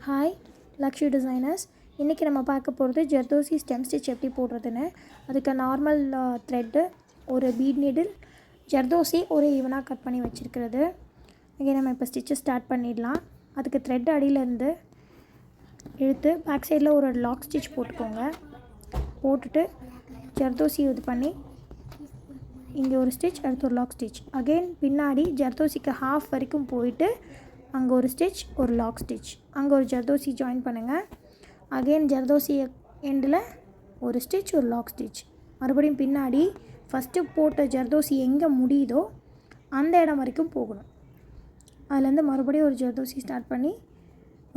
Hi Lakshmi designers. இன்றைக்கி நம்ம பார்க்க போகிறது ஜர்தோசி ஸ்டெம் ஸ்டிச் எப்படி போடுறதுன்னு. அதுக்கு நார்மல் த்ரெட்டு, ஒரு பீட் நீடில், ஜர்தோசி ஒரு ஈவனாக கட் பண்ணி வச்சுருக்கிறது. இங்கே நம்ம இப்போ ஸ்டிச்சை ஸ்டார்ட் பண்ணிடலாம். அதுக்கு த்ரெட் அடியிலேருந்து இழுத்து பேக் சைடில் ஒரு லாக் ஸ்டிச் போட்டுக்கோங்க. போட்டுட்டு ஜர்தோசி இது பண்ணி இங்கே ஒரு ஸ்டிச், அடுத்து ஒரு லாக் ஸ்டிச். அகெயின் பின்னாடி ஜர்தோசிக்கு ஹாஃப் வரைக்கும் போயிட்டு அங்கே ஒரு ஸ்டிச், ஒரு லாக் ஸ்டிச், அங்கே ஒரு ஜர்தோசி ஜாயின் பண்ணுங்கள். அகெயின் ஜர்தோசி எண்டில் ஒரு ஸ்டிச், ஒரு லாக் ஸ்டிச். மறுபடியும் பின்னாடி ஃபஸ்ட்டு போட்ட ஜர்தோசி எங்கே முடியுதோ அந்த இடம் வரைக்கும் போகணும். அதுலேருந்து மறுபடியும் ஒரு ஜர்தோசி ஸ்டார்ட் பண்ணி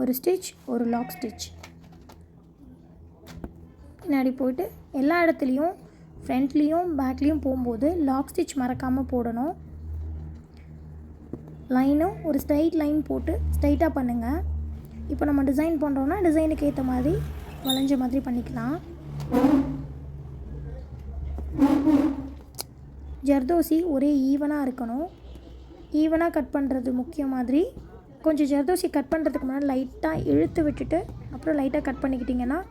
ஒரு ஸ்டிச், ஒரு லாக் ஸ்டிச். பின்னாடி போய்ட்டு எல்லா இடத்துலையும் ஃப்ரண்ட்லேயும் பேக்லேயும் போகும்போது லாக் ஸ்டிச் மறக்காமல் போடணும். லைனும் ஒரு ஸ்ட்ரைட் லைன் போட்டு ஸ்ட்ரைட்டாக பண்ணுங்கள். இப்போ நம்ம டிசைன் பண்ணுறோன்னா டிசைனுக்கு ஏற்ற மாதிரி வளைஞ்ச மாதிரி பண்ணிக்கலாம். ஜர்தோசி ஒரே ஈவனாக இருக்கணும். ஈவனாக கட் பண்ணுறது முக்கியம் மாதிரி. கொஞ்சம் ஜர்தோசி கட் பண்ணுறதுக்கு முன்னாடி லைட்டாக இழுத்து விட்டுட்டு அப்புறம் லைட்டாக கட் பண்ணிக்கிட்டிங்கன்னா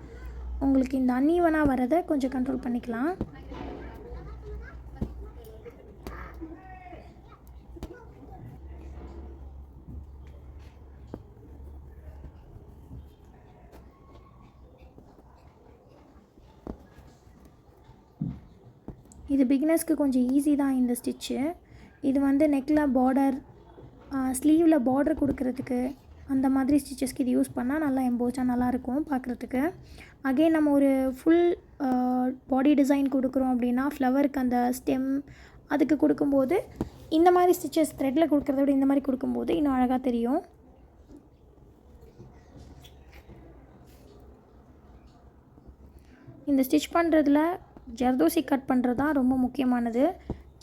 உங்களுக்கு இந்த அன்ஈவனாக வரதை கொஞ்சம் கண்ட்ரோல் பண்ணிக்கலாம். இது பிகினர்ஸ்க்கு கொஞ்சம் ஈஸி தான் இந்த ஸ்டிச்சு. இது நெக்கில் பார்டர், ஸ்லீவில் பார்டர் கொடுக்கறதுக்கு அந்த மாதிரி ஸ்டிச்சஸ்க்கு இது யூஸ் பண்ணால் நல்லா எம்போஸாக நல்லாயிருக்கும் பார்க்குறதுக்கு. அகெயின் நம்ம ஒரு ஃபுல் பாடி டிசைன் கொடுக்குறோம் அப்படின்னா ஃப்ளவருக்கு அந்த ஸ்டெம் அதுக்கு கொடுக்கும்போது இந்த மாதிரி ஸ்டிச்சஸ் த்ரெட்டில் கொடுக்குறத விட இந்த மாதிரி கொடுக்கும்போது இன்னும் அழகாக தெரியும். இந்த ஸ்டிச் பண்ணுறதுல ஜர்தோசி கட் பண்ணுறது தான் ரொம்ப முக்கியமானது.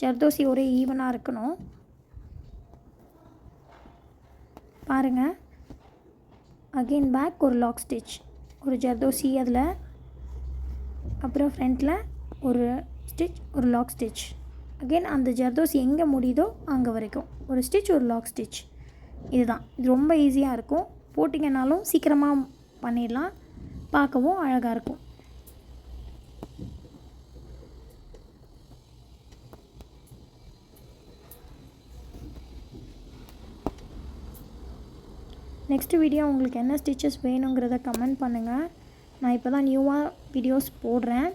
ஜர்தோசி ஒரே ஈவனாக இருக்கணும். பாருங்கள், அகெயின் பேக் ஒரு லாக் ஸ்டிச், ஒரு ஜர்தோசி அதில், அப்புறம் ஃப்ரண்ட்டில் ஒரு ஸ்டிச், ஒரு லாக் ஸ்டிச். அகெயின் அந்த ஜர்தோசி எங்கே முடியுதோ அங்கே வரைக்கும் ஒரு ஸ்டிச், ஒரு லாக் ஸ்டிச். இதுதான். இது ரொம்ப ஈஸியாக இருக்கும். போட்டிங்கனாலும் சீக்கிரமாக பண்ணிடலாம், பார்க்கவும் அழகாக இருக்கும். நெக்ஸ்ட் வீடியோ உங்களுக்கு என்ன ஸ்டிச்சஸ் வேணுங்கிறத கமெண்ட் பண்ணுங்கள். நான் இப்போ தான் நியூவாக வீடியோஸ் போடுறேன்.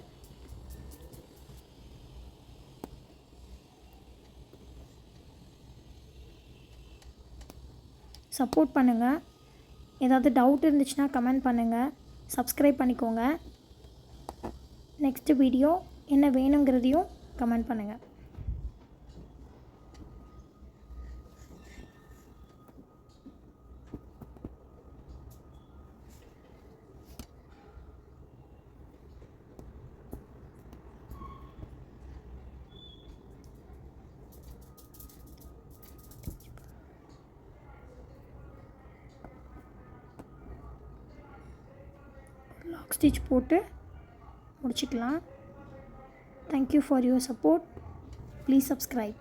சப்போர்ட் பண்ணுங்கள். ஏதாவது டவுட் இருந்துச்சுன்னா கமெண்ட் பண்ணுங்கள். சப்ஸ்கிரைப் பண்ணிக்கோங்க. நெக்ஸ்ட் வீடியோ என்ன வேணுங்கிறதையும் கமெண்ட் பண்ணுங்கள். லாக் ஸ்டிச் போட்டு முடிச்சுக்கலாம். Thank you for your support. Please subscribe.